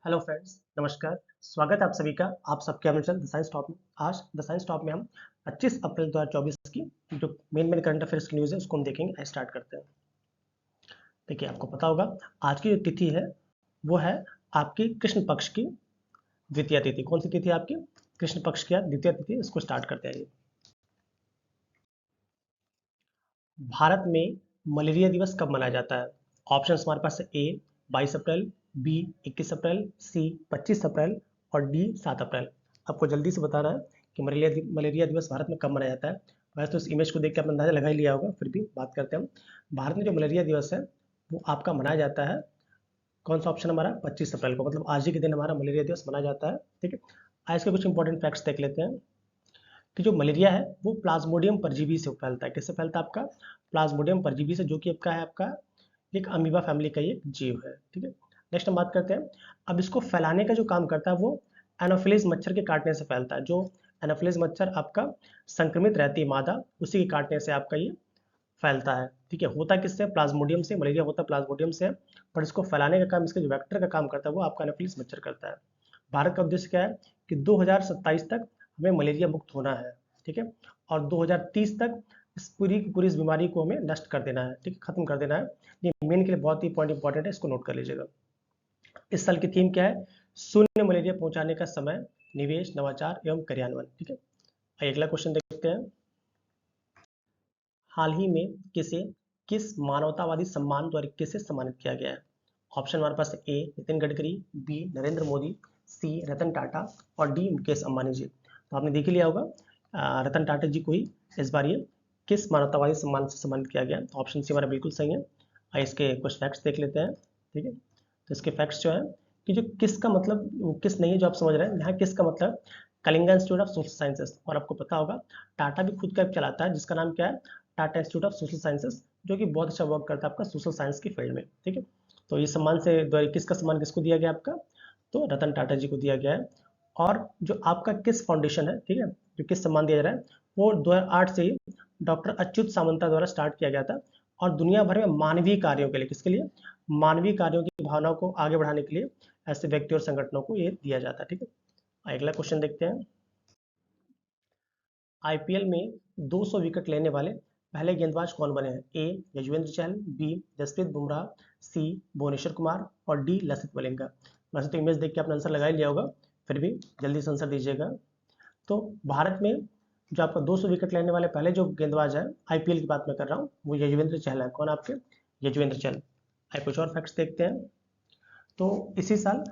Hello friends, नमस्कार। स्वागत है आप सभी का आप सबके अपने चैनल द साइंस टॉप में। आज द साइंस टॉप में हम 25 अप्रैल 2024 की जो मेन करंट अफेयर्स की न्यूज़ है उसको हम देखेंगे। स्टार्ट करते हैं। देखिए, आपको पता होगा आज की जो तिथि है वो है आपकी कृष्ण पक्ष की द्वितीय तिथि। कौन सी तिथि है आपकी? कृष्ण पक्ष की द्वितीय तिथि। इसको स्टार्ट करते हैं। भारत में मलेरिया दिवस कब मनाया जाता है? ऑप्शन हमारे पास है। ए 22 अप्रैल, बी 21 अप्रैल, सी 25 अप्रैल और डी 7 अप्रैल। आपको जल्दी से बताना है कि मलेरिया दिवस भारत में कब मनाया जाता है। वैसे तो इस इमेज को देख के आपने अंदाजा लगा ही लिया होगा, फिर भी बात करते हैं हम। भारत में जो मलेरिया दिवस है वो आपका मनाया जाता है। कौन सा ऑप्शन हमारा? 25 अप्रैल को, मतलब आज ही के दिन हमारा मलेरिया दिवस मनाया जाता है। ठीक है, आज के कुछ इंपॉर्टेंट फैक्ट्स देख लेते हैं कि जो मलेरिया है वो प्लाज्मोडियम परजीवी से फैलता है। किससे फैलता है? आपका प्लाज्मोडियम परजीवी से, जो कि आपका है आपका एक अमीबा फैमिली का एक जीव है। ठीक है, नेक्स्ट हम बात करते हैं। अब इसको फैलाने का जो काम करता है वो एनोफिलीज मच्छर के काटने से फैलता है। जो एनोफिलीज मच्छर आपका संक्रमित रहती है मादा, उसी के काटने से आपका ये फैलता है। ठीक है, होता किससे? प्लाज्मोडियम से। मलेरिया होता प्लाज्मोडियम से, पर इसको फैलाने का काम, इसके जो वेक्टर का काम करता है वो आपका एनोफिलीज मच्छर करता है। भारत का उद्देश्य क्या है कि 2027 तक हमें मलेरिया मुक्त होना है। ठीक है, और 2030 तक इस पूरी की पूरी इस बीमारी को हमें नष्ट कर देना है। ठीक है, खत्म कर देना है। ये मेन के लिए बहुत ही पॉइंट इंपॉर्टेंट है, इसको नोट कर लीजिएगा। इस साल की थीम क्या है? शून्य मलेरिया पहुंचाने का समय, निवेश, नवाचार एवं कार्यान्वयन। ठीक है, अगला क्वेश्चन देखते हैं। हाल ही में किस मानवतावादी सम्मान द्वारा किसे सम्मानित किया गया है? ऑप्शन हमारे पास है। ए नितिन गडकरी, बी नरेंद्र मोदी, सी रतन टाटा और डी मुकेश अंबानी जी। तो आपने देख ही लिया होगा, रतन टाटा जी को ही इस बार ये किस मानवतावादी सम्मान से सम्मानित किया गया। ऑप्शन सी हमारा बिल्कुल सही है। इसके कुछ फैक्ट्स देख लेते हैं। ठीक है, तो इसके फैक्ट्स जो है कि जो किस का मतलब वो किस नहीं है, जो आप समझ रहे हैं यहाँ किस का मतलब Kalinga institute of social sciences. और आपको पता होगा टाटा भी खुद का चलाता है जिसका नाम क्या है? Tata institute of social sciences, जो कि बहुत अच्छा वर्क करता है आपका सोशल साइंस की फील्ड में। ठीक है, तो ये सम्मान से किसका सम्मान किसको दिया गया आपका? तो रतन टाटा जी को दिया गया है। और जो आपका किस फाउंडेशन है, ठीक है, जो किस सम्मान दिया जा रहा है वो 2008 से ही डॉक्टर अच्युत सामंता द्वारा स्टार्ट किया गया था। और दुनिया भर में मानवीय कार्यों के लिए, किसके लिए? मानवीय कार्यों की भावनाओं को आगे बढ़ाने के लिए ऐसे व्यक्ति और संगठनों को ये दिया जाता है। ठीक है, अगला क्वेश्चन देखते हैं। आईपीएल में 200 विकेट लेने वाले पहले गेंदबाज कौन बने हैं? ए यजुवेंद्र चहल, बी जसप्रीत बुमराह, सी भुवनेश्वर कुमार और डी लसित मलिंगा। वैसे तो इमेज देख के आपने आंसर लगा ही लिया होगा, फिर भी जल्दी से आंसर दीजिएगा। तो भारत में जो आपका 200 विकेट लेने वाले पहले जो गेंदबाज है, आईपीएल की बात मैं कर रहा हूँ, वो यजुवेंद्र चहल है। कौन आपके? यजुवेंद्र चहल। आइए कुछ और फैक्ट्स देखते हैं। तो इसी साल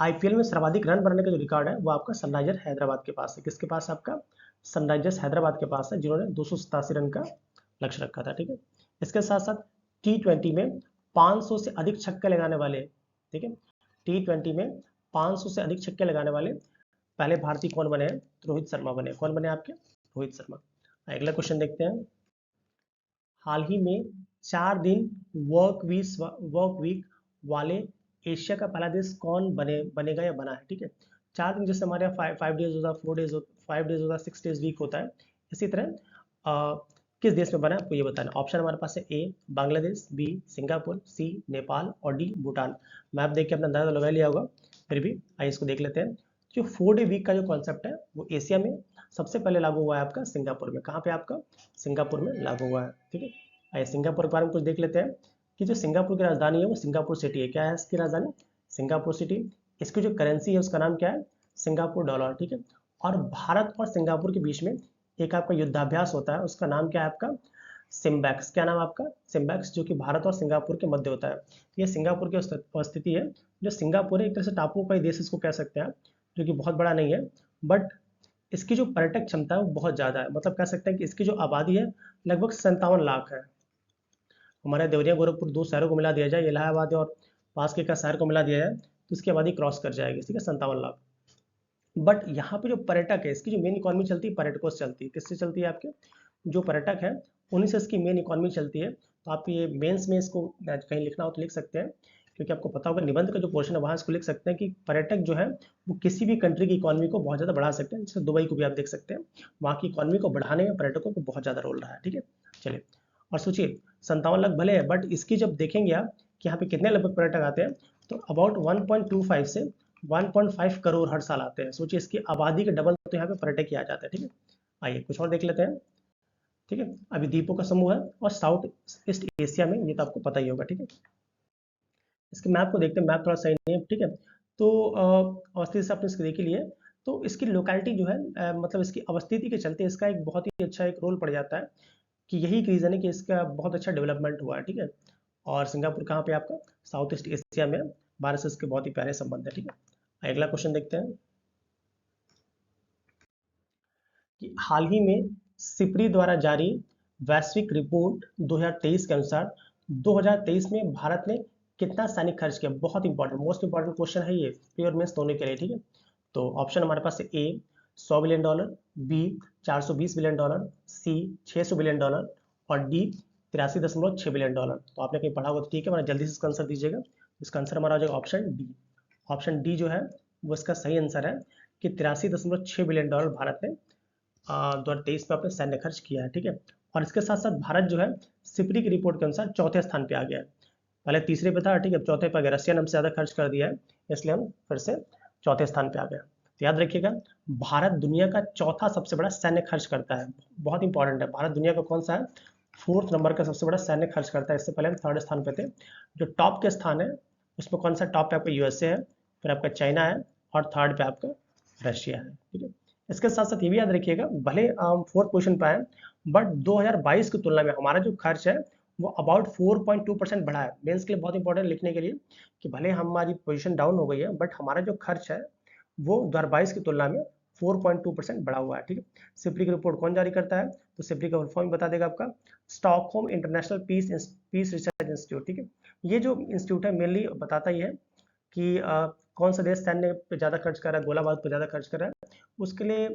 आईपीएल में सर्वाधिक रन बनाने का जो रिकॉर्ड है वो आपका सनराइजर हैदराबाद के पास है। किसके पास? आपका सनराइजर्स हैदराबाद के पास है, जिन्होंने 287 रन का लक्ष्य रखा था। ठीक है, इसके साथ साथ T20 में 500 से अधिक छक्के लगाने वाले, ठीक है, T20 में 500 से अधिक छक्के लगाने वाले पहले भारतीय कौन बने हैं? रोहित शर्मा बने। कौन बने आपके? रोहित शर्मा। अगला क्वेश्चन देखते हैं। हाल ही में 4 दिन वर्क वीक वाले एशिया का पहला देश कौन बनेगा या बना है? ठीक है, 4 दिन, जैसे हमारे यहाँ 5 डेज होता है, 4 डेज, 5 डेज होता है, 6 डेज वीक होता है, इसी तरह किस देश में बना है आपको ये बताना। ऑप्शन हमारे पास है। ए बांग्लादेश, बी सिंगापुर, सी नेपाल और डी भूटान। मैप देख के अपना अंदाजा लगा लिया होगा, फिर भी आइए इसको देख लेते हैं। जो 4 डे वीक का जो कॉन्सेप्ट है वो एशिया में सबसे पहले लागू हुआ है आपका सिंगापुर में। कहाँ पे? आपका सिंगापुर में लागू हुआ है। ठीक है, आइए सिंगापुर के बारे में कुछ देख लेते हैं कि जो सिंगापुर की राजधानी है वो सिंगापुर सिटी है। क्या है इसकी राजधानी? Singapore city. इसकी जो करेंसी है उसका नाम क्या है? Singapore dollar. ठीक है, और भारत और सिंगापुर के बीच में एक आपका युद्धाभ्यास होता है, उसका नाम क्या है आपका? सिम्बैक्स। क्या नाम आपका? सिम्बैक्स, जो कि भारत और सिंगापुर के मध्य होता है। ये सिंगापुर की स्थिति है। जो सिंगापुर है एक तरह से टापू का ही देश इसको कह सकते हैं, जो कि बहुत बड़ा नहीं है, बट इसकी जो पर्यटक क्षमता है वो बहुत ज़्यादा है। मतलब कह सकते हैं कि इसकी जो आबादी है लगभग 57 लाख है। हमारे देवरिया गोरखपुर दो शहरों को मिला दिया जाए, इलाहाबाद और पास के का शहर को मिला दिया जाए, तो इसकी आबादी क्रॉस कर जाएगी। ठीक है, 57 लाख। बट यहाँ पे जो पर्यटक है, इसकी जो मेन इकॉनमी चलती है पर्यटकों से चलती है। किससे चलती है? आपके जो पर्यटक है उन्हीं से इसकी मेन इकॉनमी चलती है। तो आप ये मेंस में इसको कहीं लिखना हो तो लिख सकते हैं, क्योंकि आपको पता होगा निबंध का जो पोर्शन है वहाँ इसको लिख सकते हैं कि पर्यटक जो है वो किसी भी कंट्री की इकॉनमी को बहुत ज़्यादा बढ़ा सकते हैं। जैसे दुबई को भी आप देख सकते हैं, वहाँ की इकॉनमी को बढ़ाने में पर्यटकों को बहुत ज़्यादा रोल रहा है। ठीक है, चलिए, और सोचिए 57 लाख भले है, बट इसकी जब देखेंगे आप कि यहाँ पे कितने लगभग पर्यटक आते हैं, तो अबाउट 1.25 से 1.5 करोड़ हर साल आते हैं। सोचिए इसकी आबादी के डबल तो यहाँ पे पर्यटक ही आ जाते हैं। ठीक है, आइए कुछ और देख लेते हैं। ठीक है, अभी द्वीपों का समूह है और साउथ ईस्ट एशिया में, ये तो आपको पता ही होगा। ठीक है, इसके मैप को देखते हैं, मैप थोड़ा सही नहीं है। ठीक है, तो अवस्थिति से आपने इसकी देखी ली है, तो इसकी लोकेलिटी जो है मतलब इसकी अवस्थिति के चलते इसका एक बहुत ही अच्छा एक रोल पड़ जाता है कि यही एक रीज़न है कि इसका बहुत अच्छा डेवलपमेंट हुआ है। ठीक है, और सिंगापुर कहाँ पे आपका साउथ ईस्ट एशिया में, भारत से इसके बहुत ही प्यारे संबंध है। ठीक है, अगला क्वेश्चन देखते हैं कि हाल ही में सिप्री द्वारा जारी वैश्विक रिपोर्ट 2023 के अनुसार 2023 में भारत ने कितना सैनिक खर्च किया। बहुत इंपॉर्टेंट, मोस्ट इंपॉर्टेंट क्वेश्चन है ये प्योर मेंस दोनों के लिए। ठीक है, तो ऑप्शन हमारे पास है A 100 billion dollar, B 420 billion dollar, C 600 billion dollar और डी 83.6 बिलियन डॉलर। तो आपने कहीं पढ़ा होगा तो ठीक है, हमारा जल्दी से इसका आंसर दीजिएगा। इसका आंसर हमारा हो जाएगा ऑप्शन डी। ऑप्शन डी जो है वो इसका सही आंसर है कि 83.6 बिलियन डॉलर भारत ने 2023 में अपने सैन्य खर्च किया है। ठीक है, और इसके साथ साथ भारत जो है सिप्री की रिपोर्ट के अनुसार चौथे स्थान पे आ गया है। पहले तीसरे पे था, ठीक है, चौथे पे आ गया। रशिया ने हमसे ज़्यादा खर्च कर दिया है, इसलिए हम फिर से चौथे स्थान पे आ गए। तो याद रखिएगा, भारत दुनिया का चौथा सबसे बड़ा सैन्य खर्च करता है। बहुत इंपॉर्टेंट है, भारत दुनिया का कौन सा है, 4th नंबर का सबसे बड़ा सैन्य खर्च करता है। इससे पहले हम 3rd स्थान पे थे। जो टॉप के स्थान है उसमें कौन सा टॉप पे आपका यूएसए है, फिर आपका चाइना है और 3rd पे आपका रशिया है। ठीक है, इसके साथ साथ ये भी याद रखिएगा, भले हम 4th पोजीशन पे आए बट 2022 की तुलना में हमारा जो खर्च है वो अबाउट 4.2% बढ़ा है। मेंस के लिए बहुत इंपॉर्टेंट लिखने के लिए कि भले हमारी पोजीशन डाउन हो गई है बट हमारा जो खर्च है वो 2022 की तुलना में 4.2% बढ़ा हुआ है। ठीक है, सिप्री की रिपोर्ट कौन जारी करता है, तो सिप्री का फुल फॉर्म बता देगा आपका Stockholm International Peace Research Institute. ठीक है, ये जो इंस्टीट्यूट है मेनली बताता ही है कि कौन सा देश सैन्य पे ज़्यादा खर्च कर रहा है, गोलाबारूद पे ज़्यादा खर्च कर रहा है, उसके लिए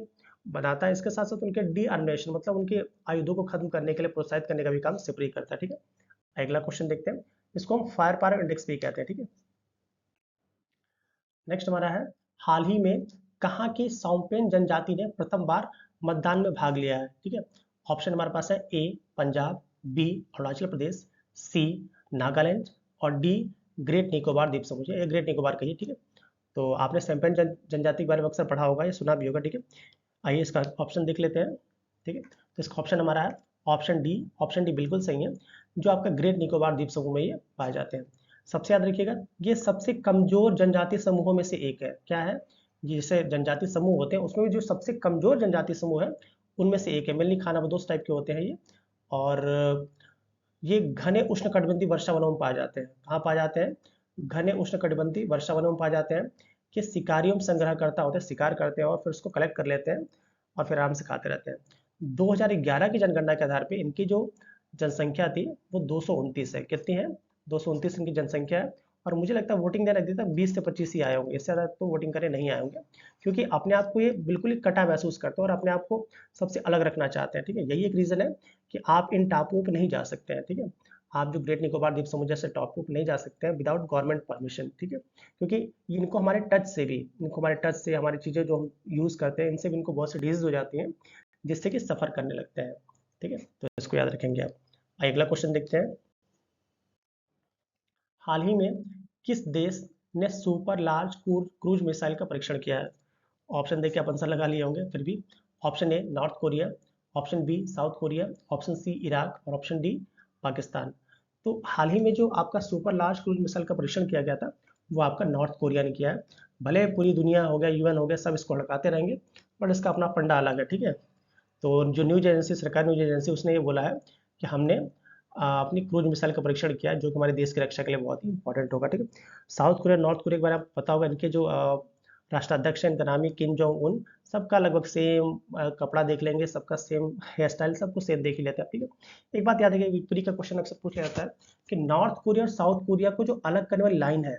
बनाता है। इसके साथ साथ उनके डी आर्मिनेशन मतलब उनके आयुधों को खत्म करने के लिए प्रोत्साहित करने का भी काम सिप्री करता है। ठीक है, अगला क्वेश्चन देखते हैं, इसको हम फायर पावर इंडेक्स भी कहते हैं। ठीक है, नेक्स्ट हमारा है, हाल ही में कहाँ की साउपेन जनजाति ने प्रथम बार मतदान में भाग लिया है। ठीक है, ऑप्शन हमारे पास है ए पंजाब, बी अरुणाचल प्रदेश, सी नागालैंड और डी ग्रेट निकोबार द्वीप समूह। ये ग्रेट निकोबार कहिए। ठीक है, तो आपने सैंपेन जनजाति के बारे में अक्सर पढ़ा होगा, ये सुना भी होगा। ठीक है, आइए इसका ऑप्शन देख लेते हैं। ठीक है, तो इसका ऑप्शन हमारा है ऑप्शन डी। ऑप्शन डी बिल्कुल सही है, जो आपका ग्रेट निकोबार द्वीप समूह में ये पाए जाते हैं। सबसे याद रखिएगा, ये सबसे कमजोर जनजातीय समूहों में से एक है। क्या है, जैसे जनजातीय समूह होते हैं उसमें भी जो सबसे कमजोर जनजातीय समूह है उनमें से एक है। मेनली खानाबदोश टाइप के होते हैं ये, और ये घने उष्णकटिबंधीय वर्षा वनों में पाए जाते हैं। कहाँ पाए जाते हैं, घने उष्णकटिबंधीय वर्षा वनों में पाए जाते हैं। कि शिकारियों में संग्रहकर्ता होते हैं, शिकार करते हैं और फिर उसको कलेक्ट कर लेते हैं और फिर आराम से खाते रहते हैं। 2011 की जनगणना के आधार पे इनकी जो जनसंख्या थी वो 229 है। कितनी है, 229 इनकी जनसंख्या है। और मुझे लगता है वोटिंग देने देता 20 से 25 ही आए होंगे, इससे ज़्यादा तो वोटिंग करने नहीं आए होंगे, क्योंकि अपने आप को ये बिल्कुल ही कटा महसूस करते हैं और अपने आप को सबसे अलग रखना चाहते हैं। ठीक है, यही एक रीज़न है कि आप इन टापुओं पर नहीं जा सकते हैं। ठीक है, आप जो ग्रेट निकोबार द्वीप समूह जैसे टापू पर नहीं जा सकते हैं विदाउट गवर्नमेंट परमिशन। ठीक है, क्योंकि इनको हमारे टच से भी, इनको हमारे टच से हमारी चीज़ें जो हम यूज़ करते हैं इनसे भी इनको बहुत सी डिजीज हो जाती हैं जिससे कि सफ़र करने लगते हैं। ठीक है, तो इसको याद रखेंगे आप। अगला क्वेश्चन देखते हैं, हाल ही में किस देश ने सुपर लार्ज क्रूज मिसाइल का परीक्षण किया है। ऑप्शन देके आप आंसर लगा लिए होंगे फिर भी। Option A North Korea, option B South Korea, option C Iraq और ऑप्शन डी पाकिस्तान। तो हाल ही में जो आपका सुपर लार्ज क्रूज मिसाइल का परीक्षण किया गया था वो आपका नॉर्थ कोरिया ने किया है। भले पूरी दुनिया हो गया, यूएन हो गया, सब इसको हड़काते रहेंगे बट इसका अपना फंडा अलग है। ठीक है, तो जो न्यूज एजेंसी, सरकारी न्यूज एजेंसी, उसने ये बोला है कि हमने अपनी क्रूज मिसाइल का परीक्षण किया है जो कि हमारे देश की रक्षा के लिए बहुत ही इंपॉर्टेंट होगा। ठीक है, साउथ कोरिया नॉर्थ कोरिया के बारे में पता होगा, इनके जो राष्ट्राध्यक्ष हैं इनका नाम है किम जोंग उन। सबका लगभग सेम कपड़ा देख लेंगे, सबका सेम हेयर स्टाइल, सबको सेम देख ही लेते हैं। ठीक है, एक बात याद रखिए, विक्ट्री का क्वेश्चन अक्सर पूछा जाता है कि नॉर्थ कोरिया और साउथ कोरिया को जो अलग करने वाली लाइन है,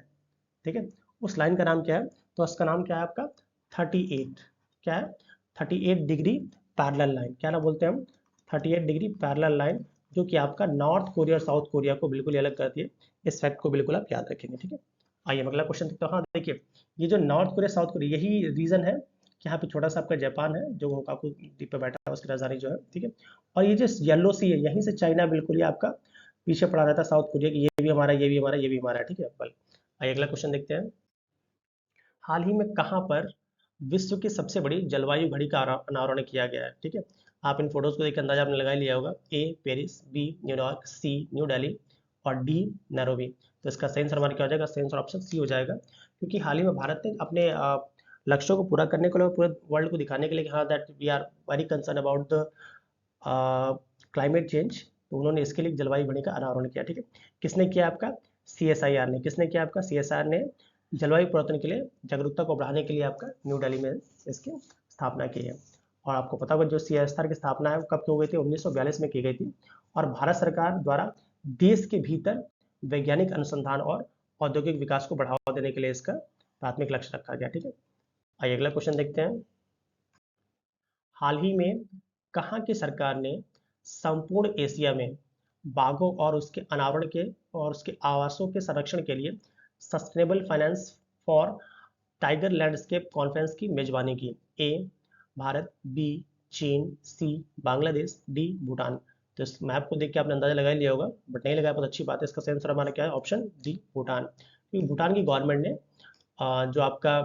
ठीक है, उस लाइन का नाम क्या है, तो उसका नाम क्या है आपका 38। क्या है, 38 डिग्री पैरेलल लाइन। क्या ना बोलते हैं हम, 38 डिग्री पैरेलल लाइन, जो कि आपका नॉर्थ कोरिया और साउथ कोरिया को बिल्कुल अलग करती है। इस फैक्ट को बिल्कुल आप याद रखेंगे। ठीक है, आइए अगला क्वेश्चन देखते हैं। हाँ देखिए, ये जो नॉर्थ कोरिया साउथ कोरिया, यही रीजन है कि यहाँ पे छोटा सा आपका जापान है जो होकाकू द्वीप पे बैठा है, उसकी राजधानी जो है। ठीक है, और ये जो येलो सी है यहीं से चाइना बिल्कुल ही आपका पीछे पड़ा रहता है साउथ कोरिया की, ये भी हमारा, ये भी हमारा, ये भी हमारा है। ठीक है, बल आइए अगला क्वेश्चन देखते हैं। हाल ही में कहाँ पर विश्व की सबसे बड़ी जलवायु घड़ी का अनावरण किया गया है? ठीक है, आप इन फोटोज को देख अंदाजा आपने लगा ही लिया होगा। ए पेरिस, बी न्यूयॉर्क, सी न्यू दिल्ली और डी नैरोबी। तो इसका सही आंसर हमारा क्या हो जाएगा? सही आंसर ऑप्शन सी हो जाएगा, क्योंकि हाल ही में भारत ने अपने लक्ष्यों को पूरा करने के लिए, पूरे वर्ल्ड को दिखाने के लिए कि हाँ that we are very concern about the climate change, तो उन्होंने इसके लिए जलवायु घड़ी का अनावरण किया। ठीक है, किसने किया? आपका CSIR ने। किसने किया? आपका CSIR ने जलवायु परिवर्तन के लिए जागरूकता को बढ़ाने के लिए आपका न्यू दिल्ली में इसकी स्थापना की है। और आपको पता होगा जो CSIR की स्थापना है कब हो गई थी? 1942 में की गई थी। और भारत सरकार द्वारा देश के भीतर वैज्ञानिक अनुसंधान और औद्योगिक विकास को बढ़ावा देने के लिए इसका प्राथमिक लक्ष्य रखा गया। ठीक है, आइए अगला क्वेश्चन देखते हैं। हाल ही में कहाँ की सरकार ने संपूर्ण एशिया में बाघों और उसके अनावरण के और उसके आवासों के संरक्षण के लिए sustainable finance for tiger landscape conference की मेजबानी की? ए भारत, बी चीन, सी बांग्लादेश, डी भूटान। तो इस मैप को देख के आपने अंदाजा लगा लिया होगा, बट नहीं लगाया बहुत अच्छी बात है। इसका सही आंसर हमारा क्या है? Option D Bhutan. क्योंकि भूटान की गवर्नमेंट ने जो आपका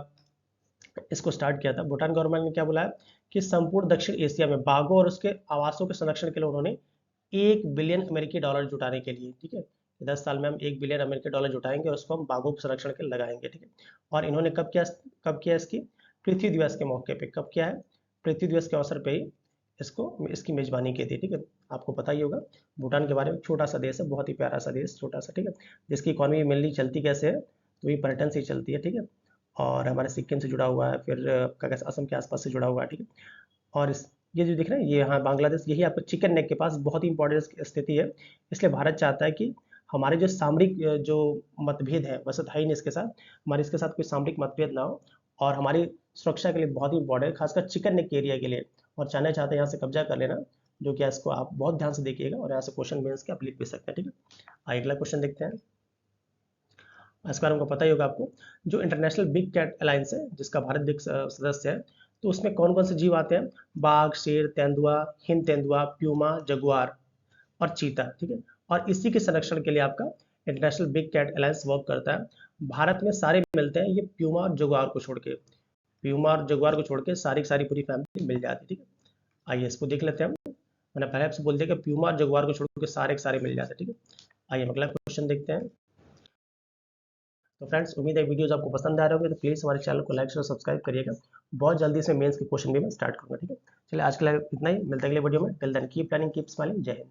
इसको स्टार्ट किया था, भूटान गवर्नमेंट ने क्या बोला है कि संपूर्ण दक्षिण एशिया में बाघों और उसके आवासों के संरक्षण के लिए उन्होंने $1 बिलियन जुटाने के लिए, ठीक है, 10 साल में हम $1 बिलियन जुटाएंगे और उसको हम बाघों के संरक्षण के लिए लगाएंगे। ठीक है, और इन्होंने कब किया इसकी? पृथ्वी दिवस के मौके पे। कब किया है? पृथ्वी दिवस के अवसर पे ही इसकी मेजबानी की थी। ठीक है, आपको पता ही होगा भूटान के बारे में। छोटा सा देश है, बहुत ही प्यारा सा देश, छोटा सा। ठीक है, जिसकी इकोनॉमी मेनली चलती कैसे है? तो ये पर्यटन से ही चलती है। ठीक है, और हमारे सिक्किम से जुड़ा हुआ है, फिर क्या कहते हैं असम के आसपास से जुड़ा हुआ है। ठीक है, और ये जो दिख रहा है ये यहाँ बांग्लादेश, यही आपको चिकन नेक के पास बहुत ही इंपॉर्टेंट स्थिति है। इसलिए भारत चाहता है कि हमारे जो सामरिक जो मतभेद है, वैसे तो है ही नहीं इसके साथ, हमारे इसके साथ कोई सामरिक मतभेद ना हो, और हमारी सुरक्षा के लिए बहुत ही इंपॉर्टेंट है, खासकर चिकन नेक एरिया के लिए। और चाइना चाहते हैं यहाँ से कब्जा कर लेना, जो कि इसको आप बहुत ध्यान से देखिएगा और यहाँ से क्वेश्चन मेंस के आप लिख भी सकते हैं। ठीक है, अगला क्वेश्चन देखते हैं। इसके बारे में पता ही होगा आपको, जो इंटरनेशनल बिग कैट अलायंस है जिसका भारत भी सदस्य है, तो उसमें कौन कौन से जीव आते हैं? बाघ, शेर, तेंदुआ, हिम तेंदुआ, प्यूमा, जगुआर और चीता। ठीक है, और इसी के संरक्षण के लिए आपका international big cat alliance work करता है। भारत में सारे मिलते हैं, ये प्यूमा और जगुआर को छोड़ के, प्यूमा और जगुआर को छोड़ के सारी सारी पूरी फैमिली मिल जाती है। ठीक है, आइए इसको देख लेते हैं। मैंने पहले आपसे बोल दिया कि प्यूमा और जगुआर को छोड़ के सारे के सारे मिल जाते हैं। ठीक है, आइए अगला क्वेश्चन देखते हैं। तो फ्रेंड्स, उम्मीद है वीडियोस आपको पसंद आ रहे होंगे, तो प्लीज़ हमारे चैनल को लाइक और सब्सक्राइब करिएगा। बहुत जल्दी से मेंस के क्वेश्चन भी मैं स्टार्ट करूँगा। ठीक है, चलिए आज के लिए इतना ही, मिलते हैं अगले वीडियो में। Till then keep planning, keep smiling. Jai Hind.